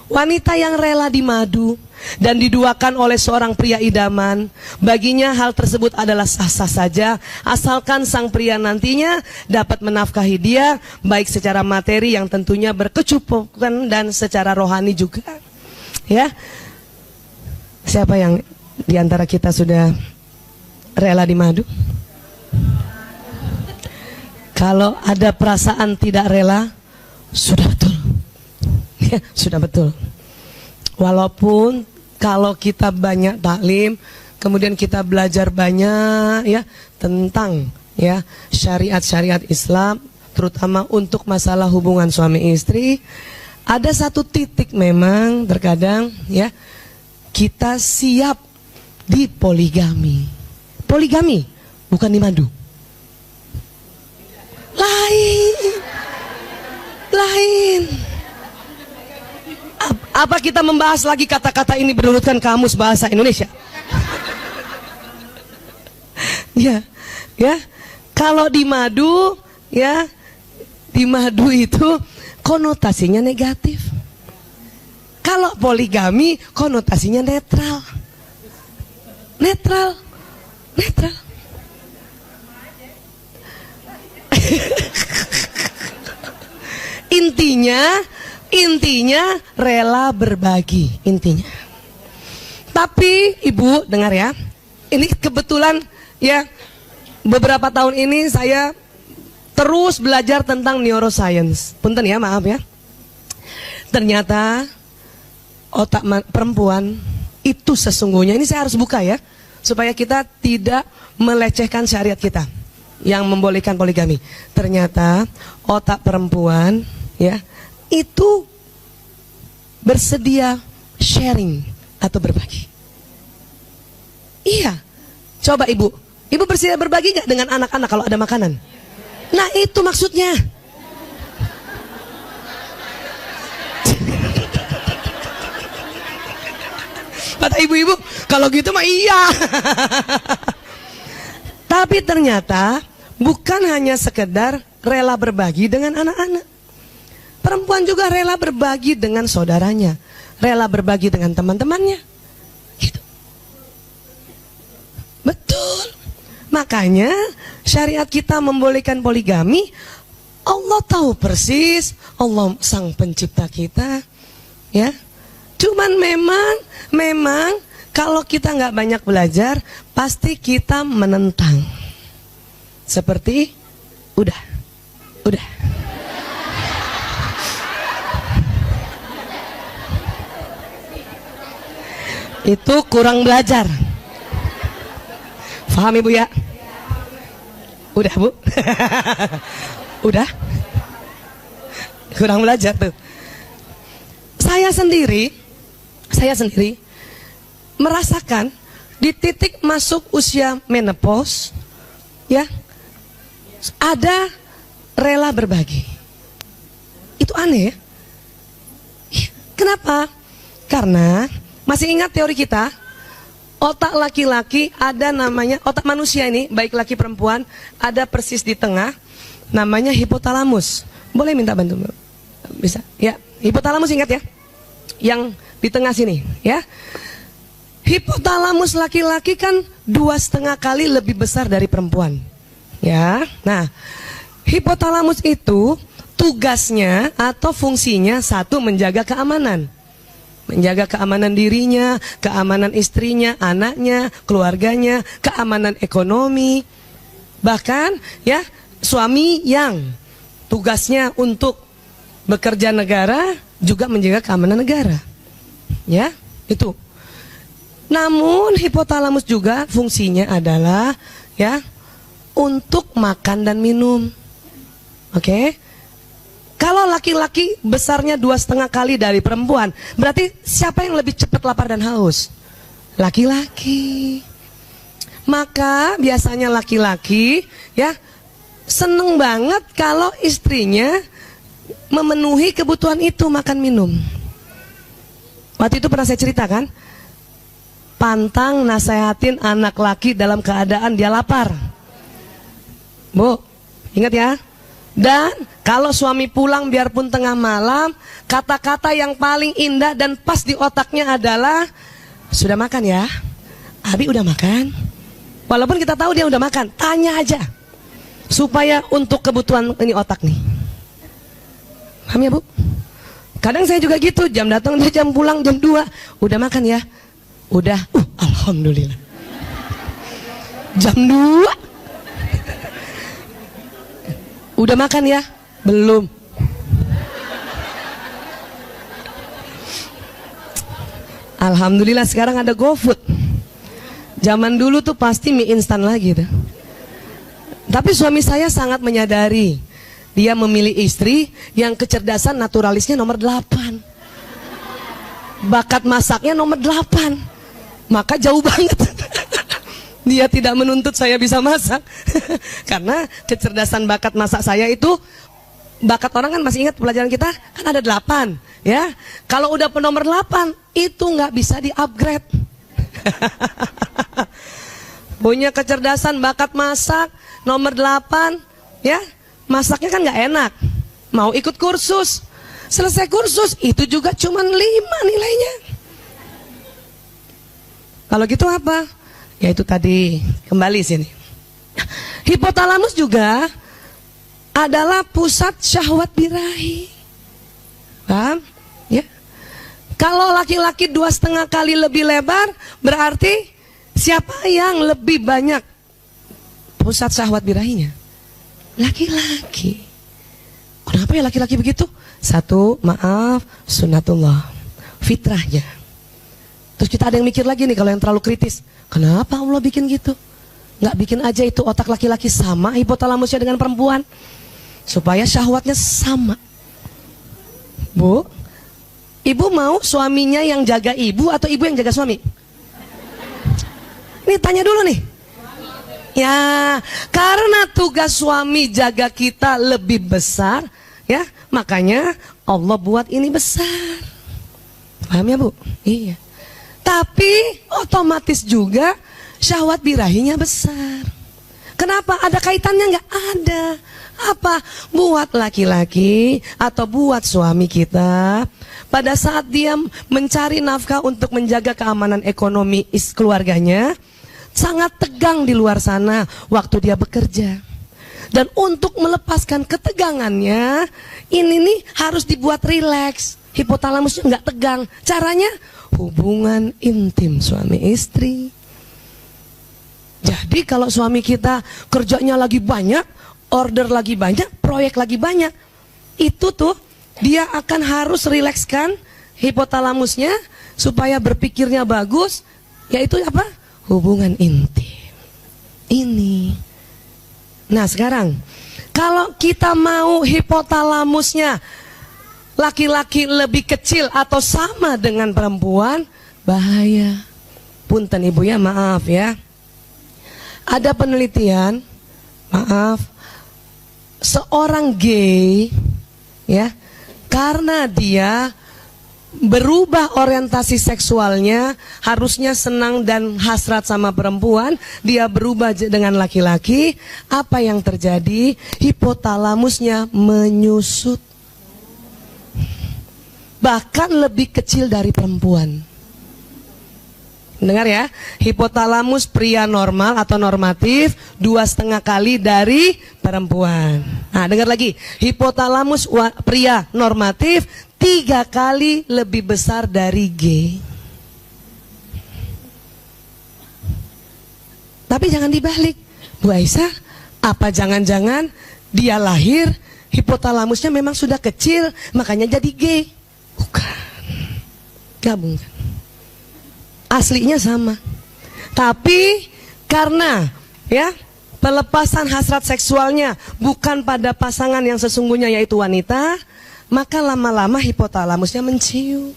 Wanita yang rela dimadu dan diduakan oleh seorang pria idaman, baginya hal tersebut adalah sah-sah saja, asalkan sang pria nantinya dapat menafkahi dia, baik secara materi yang tentunya berkecukupan dan secara rohani juga. Ya, siapa yang diantara kita sudah rela dimadu? Kalau ada perasaan tidak rela, sudah betul. Ya, sudah betul. Walaupun kalau kita banyak taklim, kemudian kita belajar banyak ya tentang ya syariat-syariat Islam, terutama untuk masalah hubungan suami istri, ada satu titik memang terkadang ya kita siap di poligami. Poligami bukan di madu. Lain. Apa kita membahas lagi kata-kata ini berurutkan kamus bahasa Indonesia? Ya. Kalau di madu, ya, di madu itu konotasinya negatif. Kalau poligami konotasinya netral. Intinya rela berbagi intinya. Tapi ibu dengar ya, ini kebetulan ya beberapa tahun ini saya terus belajar tentang neuroscience. Punten ya, maaf ya. Ternyata otak perempuan itu sesungguhnya, ini saya harus buka ya, supaya kita tidak melecehkan syariat kita yang membolehkan poligami. Ternyata otak perempuan ya itu bersedia sharing atau berbagi. Iya. Coba ibu bersedia berbagi gak dengan anak-anak kalau ada makanan? Nah itu maksudnya. Kata ibu-ibu, kalau gitu mah iya. Tapi ternyata bukan hanya sekedar rela berbagi dengan anak-anak. Perempuan juga rela berbagi dengan saudaranya, rela berbagi dengan teman-temannya. Gitu. Betul. Makanya syariat kita membolehkan poligami. Allah tahu persis, Allah sang pencipta kita. Ya. Cuman memang kalau kita nggak banyak belajar, pasti kita menentang. Seperti udah. Itu kurang belajar. Paham ibu ya? Udah bu. Udah. Kurang belajar tuh. Saya sendiri merasakan di titik masuk usia menopause ya, ada rela berbagi. Itu aneh ya. Kenapa? Karena masih ingat teori kita, otak laki-laki ada namanya, otak manusia ini, baik laki perempuan, ada persis di tengah, namanya hipotalamus. Boleh minta bantu? Bisa? Ya, hipotalamus ingat ya? Yang di tengah sini, ya. Hipotalamus laki-laki kan 2,5 kali lebih besar dari perempuan. Ya, nah, hipotalamus itu tugasnya atau fungsinya satu, menjaga keamanan. Menjaga keamanan dirinya, keamanan istrinya, anaknya, keluarganya, keamanan ekonomi. Bahkan ya suami yang tugasnya untuk bekerja negara juga menjaga keamanan negara. Ya, itu. Namun hipotalamus juga fungsinya adalah ya untuk makan dan minum. Oke? Kalau laki-laki besarnya 2,5 kali dari perempuan, berarti siapa yang lebih cepat lapar dan haus? Laki-laki. Maka biasanya laki-laki ya seneng banget kalau istrinya memenuhi kebutuhan itu, makan minum. Waktu itu pernah saya ceritakan, pantang nasehatin anak laki dalam keadaan dia lapar. Bu, ingat ya. Dan kalau suami pulang biarpun tengah malam, kata-kata yang paling indah dan pas di otaknya adalah, sudah makan ya? Abi udah makan? Walaupun kita tahu dia udah makan, tanya aja. Supaya untuk kebutuhan ini otak nih. Paham ya Bu? Kadang saya juga gitu, jam datang dia jam pulang jam 2. Udah makan ya? Udah. Alhamdulillah. Jam 2. Udah makan ya? Belum. Alhamdulillah sekarang ada GoFood. Zaman dulu tuh pasti mie instan lagi tuh. Tapi suami saya sangat menyadari, dia memilih istri yang kecerdasan naturalisnya nomor 8. Bakat masaknya nomor 8. Maka jauh banget. Dia tidak menuntut saya bisa masak. Karena kecerdasan bakat masak saya itu, bakat orang kan masih ingat pelajaran kita kan ada 8 ya. Kalau udah penomor 8 itu nggak bisa di-upgrade. Punya kecerdasan bakat masak nomor 8 ya, masaknya kan nggak enak. Mau ikut kursus, selesai kursus itu juga cuma 5 nilainya. Kalau gitu apa? Ya itu tadi, kembali sini. Hipotalamus juga adalah pusat syahwat birahi. Paham? Ya. Kalau laki-laki 2,5 kali lebih lebar, berarti siapa yang lebih banyak pusat syahwat birahinya? Laki-laki. Kenapa ya laki-laki begitu? Satu, maaf, sunnatullah, fitrahnya. Terus kita ada yang mikir lagi nih kalau yang terlalu kritis. Kenapa Allah bikin gitu? Nggak bikin aja itu otak laki-laki sama hipotalamusnya dengan perempuan, supaya syahwatnya sama. Bu, ibu mau suaminya yang jaga ibu atau ibu yang jaga suami? Ini tanya dulu nih. Ya, karena tugas suami jaga kita lebih besar, ya, makanya Allah buat ini besar. Paham ya Bu? Iya. Tapi otomatis juga syahwat birahinya besar. Kenapa? Ada kaitannya? Nggak ada. Apa? Buat laki-laki atau buat suami kita, pada saat dia mencari nafkah untuk menjaga keamanan ekonomi keluarganya, sangat tegang di luar sana waktu dia bekerja. Dan untuk melepaskan ketegangannya, ini nih harus dibuat rileks. Hipotalamusnya nggak tegang. Caranya hubungan intim suami istri. Jadi kalau suami kita kerjanya lagi banyak, order lagi banyak, proyek lagi banyak, itu tuh dia akan harus rilekskan hipotalamusnya supaya berpikirnya bagus, yaitu apa? Hubungan intim. Ini. Nah sekarang, kalau kita mau hipotalamusnya laki-laki lebih kecil atau sama dengan perempuan, bahaya. Punten ibu ya, maaf ya. Ada penelitian, maaf, seorang gay ya, karena dia berubah orientasi seksualnya, harusnya senang dan hasrat sama perempuan, dia berubah dengan laki-laki. Apa yang terjadi? Hipotalamusnya menyusut, bahkan lebih kecil dari perempuan. Dengar ya, hipotalamus pria normal atau normatif 2,5 kali dari perempuan. Nah dengar lagi, hipotalamus pria normatif 3 kali lebih besar dari gay. Tapi jangan dibalik, Bu Aisyah, apa jangan-jangan dia lahir hipotalamusnya memang sudah kecil, makanya jadi gay? Bukan, gabungkan. Aslinya sama. Tapi karena ya pelepasan hasrat seksualnya bukan pada pasangan yang sesungguhnya yaitu wanita, maka lama-lama hipotalamusnya mencium.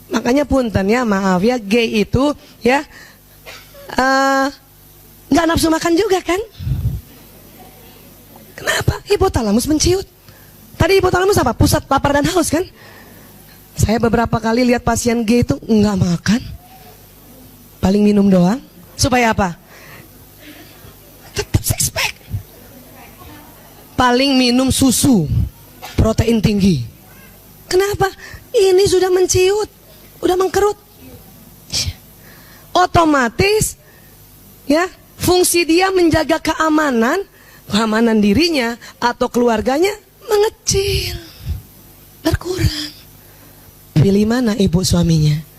Makanya punten ya, maaf ya, gay itu ya nggak nafsu makan juga kan? Kenapa? Hipotalamus menciut. Tadi hipotalamus apa? Pusat lapar dan haus kan? Saya beberapa kali lihat pasien gay itu nggak makan, paling minum doang. Supaya apa? Tetap six pack. paling minum susu protein tinggi. Kenapa? Ini sudah menciut, udah mengkerut. Otomatis ya, fungsi dia menjaga keamanan dirinya atau keluarganya mengecil, berkurang. Pilih mana ibu suaminya?